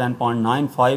10.95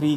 3.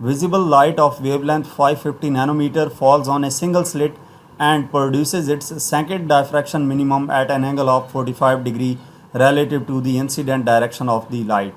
visible light of wavelength 550 nanometer falls on a single slit and produces its second diffraction minimum at an angle of 45 degree relative to the incident direction of the light.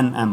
NM.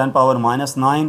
10⁻9